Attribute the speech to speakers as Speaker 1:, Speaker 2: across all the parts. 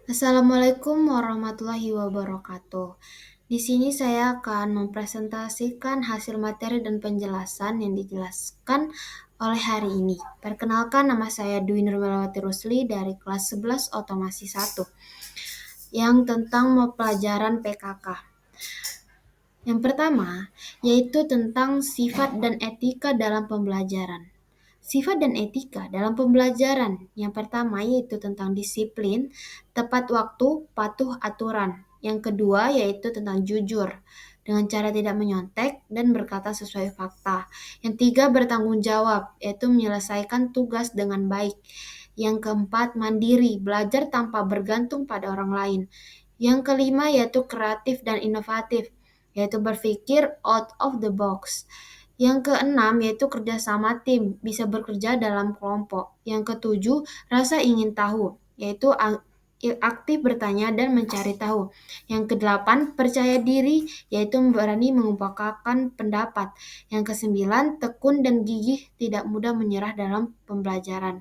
Speaker 1: Assalamualaikum warahmatullahi wabarakatuh. Di sini saya akan mempresentasikan hasil materi dan penjelasan yang dijelaskan oleh hari ini. Perkenalkan, nama saya Dwi Nurmelawati Rusli dari kelas 11 Otomasi 1 yang tentang pelajaran PKK. Yang pertama, yaitu tentang sifat dan etika dalam pembelajaran. Sifat dan etika dalam pembelajaran. Yang pertama yaitu tentang disiplin, tepat waktu, patuh aturan. Yang kedua yaitu tentang jujur, dengan cara tidak menyontek dan berkata sesuai fakta. Yang tiga, bertanggung jawab, yaitu menyelesaikan tugas dengan baik. Yang keempat, mandiri, belajar tanpa bergantung pada orang lain. Yang kelima yaitu kreatif dan inovatif, yaitu berpikir out of the box. Yang keenam yaitu kerja sama tim, bisa bekerja dalam kelompok. Yang ketujuh, rasa ingin tahu, yaitu aktif bertanya dan mencari tahu. Yang kedelapan, percaya diri, yaitu berani mengungkapkan pendapat. Yang kesembilan, tekun dan gigih, tidak mudah menyerah dalam pembelajaran.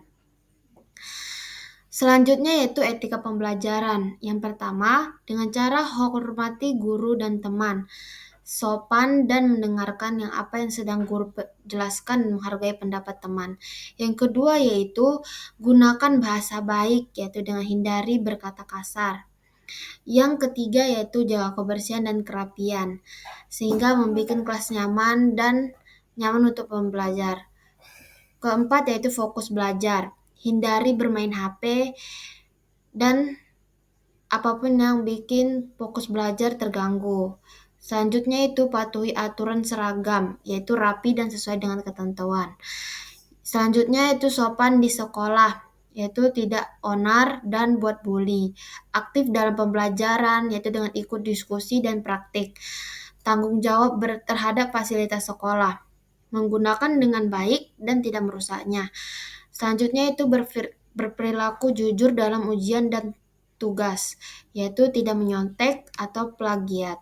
Speaker 1: Selanjutnya yaitu etika pembelajaran. Yang pertama, dengan cara hormati guru dan teman, sopan dan mendengarkan apa yang sedang guru jelaskan dan menghargai pendapat teman. Yang kedua yaitu gunakan bahasa baik, yaitu dengan hindari berkata kasar. Yang ketiga yaitu jaga kebersihan dan kerapian, sehingga membuat kelas nyaman dan nyaman untuk pembelajar. Keempat yaitu fokus belajar, hindari bermain HP dan apapun yang bikin fokus belajar terganggu. Selanjutnya itu patuhi aturan seragam, yaitu rapi dan sesuai dengan ketentuan. Selanjutnya itu sopan di sekolah, yaitu tidak onar dan buat bully. Aktif dalam pembelajaran, yaitu dengan ikut diskusi dan praktik. Tanggung jawab terhadap fasilitas sekolah, menggunakan dengan baik dan tidak merusaknya. Selanjutnya itu berperilaku jujur dalam ujian dan tugas, yaitu tidak menyontek atau plagiat.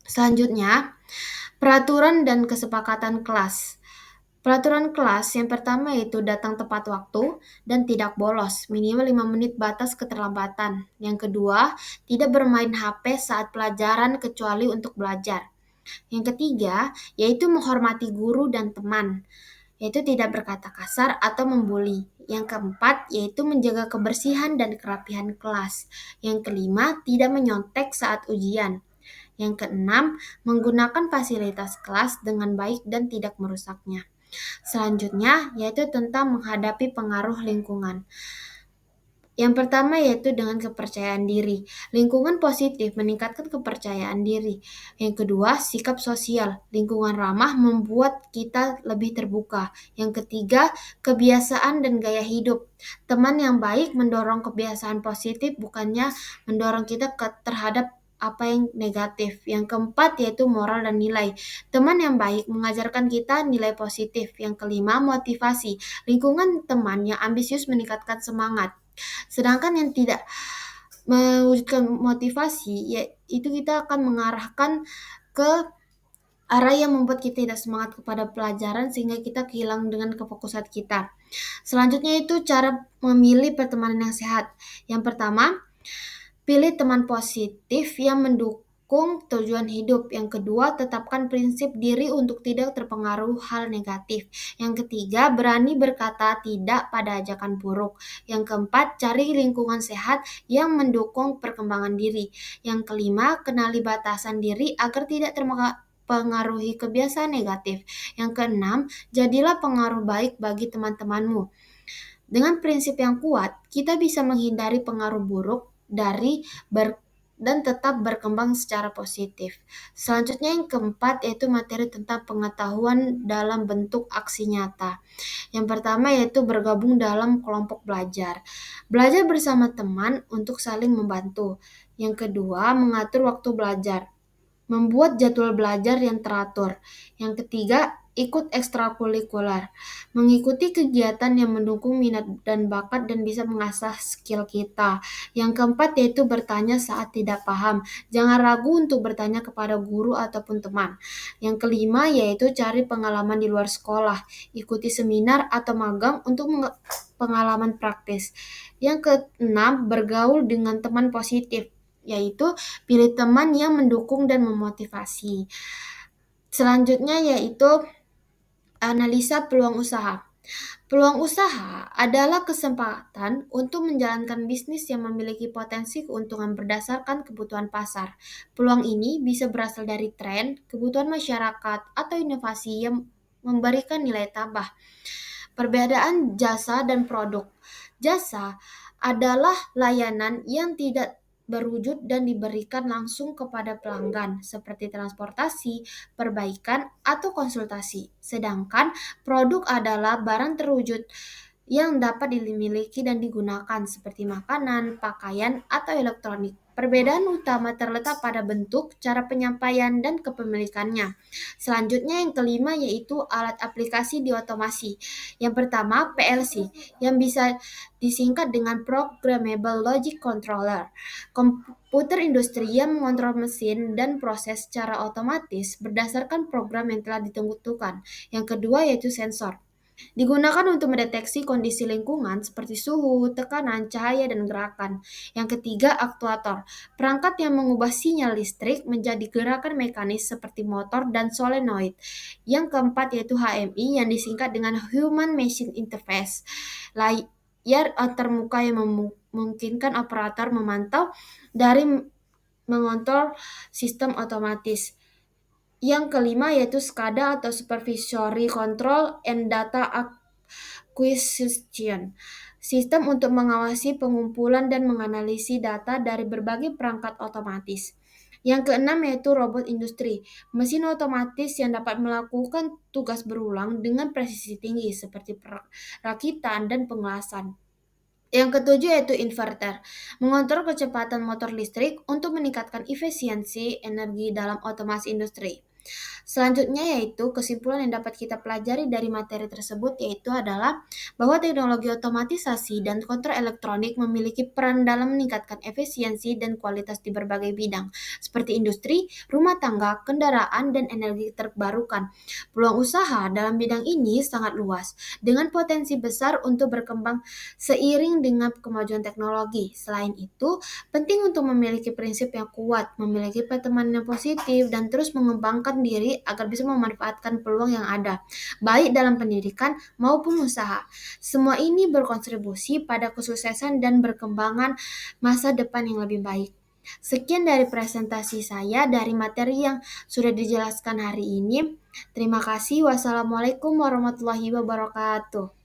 Speaker 1: Selanjutnya, peraturan dan kesepakatan kelas. Peraturan kelas yang pertama yaitu datang tepat waktu dan tidak bolos, minimal 5 menit batas keterlambatan. Yang kedua, tidak bermain HP saat pelajaran kecuali untuk belajar. Yang ketiga, yaitu menghormati guru dan teman, yaitu tidak berkata kasar atau membuli. Yang keempat, yaitu menjaga kebersihan dan kerapihan kelas. Yang kelima, tidak menyontek saat ujian. Yang keenam, menggunakan fasilitas kelas dengan baik dan tidak merusaknya. Selanjutnya, yaitu tentang menghadapi pengaruh lingkungan. Yang pertama yaitu dengan kepercayaan diri. Lingkungan positif meningkatkan kepercayaan diri. Yang kedua, sikap sosial. Lingkungan ramah membuat kita lebih terbuka. Yang ketiga, kebiasaan dan gaya hidup. Teman yang baik mendorong kebiasaan positif, bukannya mendorong kita terhadap apa yang negatif. Yang keempat yaitu moral dan nilai. Teman yang baik mengajarkan kita nilai positif. Yang kelima, motivasi. Lingkungan teman yang ambisius meningkatkan semangat. Sedangkan yang tidak mewujudkan motivasi, ya itu kita akan mengarahkan ke arah yang membuat kita tidak semangat kepada pelajaran sehingga kita kehilangan dengan kefokusan kita. Selanjutnya itu cara memilih pertemanan yang sehat. Yang pertama, pilih teman positif yang mendukung tujuan hidup. Yang kedua, tetapkan prinsip diri untuk tidak terpengaruh hal negatif. Yang ketiga, berani berkata tidak pada ajakan buruk. Yang keempat, cari lingkungan sehat yang mendukung perkembangan diri. Yang kelima, kenali batasan diri agar tidak terpengaruhi kebiasaan negatif. Yang keenam, jadilah pengaruh baik bagi teman-temanmu. Dengan prinsip yang kuat, kita bisa menghindari pengaruh buruk dan tetap berkembang secara positif. Selanjutnya yang keempat yaitu materi tentang pengetahuan dalam bentuk aksi nyata. Yang pertama yaitu bergabung dalam kelompok belajar. Belajar bersama teman untuk saling membantu. Yang kedua, mengatur waktu belajar. Membuat jadwal belajar yang teratur. Yang ketiga, ikut ekstrakurikuler. Mengikuti kegiatan yang mendukung minat dan bakat dan bisa mengasah skill kita. Yang keempat yaitu bertanya saat tidak paham. Jangan ragu untuk bertanya kepada guru ataupun teman. Yang kelima yaitu cari pengalaman di luar sekolah. Ikuti seminar atau magang untuk pengalaman praktis. Yang keenam, bergaul dengan teman positif, yaitu pilih teman yang mendukung dan memotivasi. Selanjutnya yaitu analisa peluang usaha. Peluang usaha adalah kesempatan untuk menjalankan bisnis yang memiliki potensi keuntungan berdasarkan kebutuhan pasar. Peluang ini bisa berasal dari tren, kebutuhan masyarakat, atau inovasi yang memberikan nilai tambah. Perbedaan jasa dan produk. Jasa adalah layanan yang tidak berwujud dan diberikan langsung kepada pelanggan, seperti transportasi, perbaikan, atau konsultasi. Sedangkan produk adalah barang terwujud yang dapat dimiliki dan digunakan, seperti makanan, pakaian, atau elektronik. Perbedaan utama terletak pada bentuk, cara penyampaian, dan kepemilikannya. Selanjutnya yang kelima yaitu alat aplikasi di otomasi. Yang pertama PLC yang bisa disingkat dengan Programmable Logic Controller. Komputer industri yang mengontrol mesin dan proses secara otomatis berdasarkan program yang telah ditentukan. Yang kedua yaitu sensor. Digunakan untuk mendeteksi kondisi lingkungan seperti suhu, tekanan, cahaya, dan gerakan. Yang ketiga, aktuator. Perangkat yang mengubah sinyal listrik menjadi gerakan mekanis seperti motor dan solenoid. Yang keempat yaitu HMI yang disingkat dengan Human Machine Interface. Layar antarmuka yang memungkinkan operator memantau dari mengontrol sistem otomatis. Yang kelima yaitu SCADA atau Supervisory Control and Data Acquisition. Sistem untuk mengawasi pengumpulan dan menganalisis data dari berbagai perangkat otomatis. Yang keenam yaitu robot industri, mesin otomatis yang dapat melakukan tugas berulang dengan presisi tinggi seperti perakitan dan pengelasan. Yang ketujuh yaitu inverter, mengontrol kecepatan motor listrik untuk meningkatkan efisiensi energi dalam otomasi industri. Selanjutnya yaitu kesimpulan yang dapat kita pelajari dari materi tersebut yaitu adalah bahwa teknologi otomatisasi dan kontrol elektronik memiliki peran dalam meningkatkan efisiensi dan kualitas di berbagai bidang seperti industri, rumah tangga, kendaraan, dan energi terbarukan. Peluang usaha dalam bidang ini sangat luas dengan potensi besar untuk berkembang seiring dengan kemajuan teknologi. Selain itu, penting untuk memiliki prinsip yang kuat, memiliki pertemanan yang positif, dan terus mengembangkan diri agar bisa memanfaatkan peluang yang ada, baik dalam pendidikan maupun usaha. Semua ini berkontribusi pada kesuksesan dan berkembangan masa depan yang lebih baik. Sekian dari presentasi saya dari materi yang sudah dijelaskan hari ini. Terima kasih. Wassalamualaikum warahmatullahi wabarakatuh.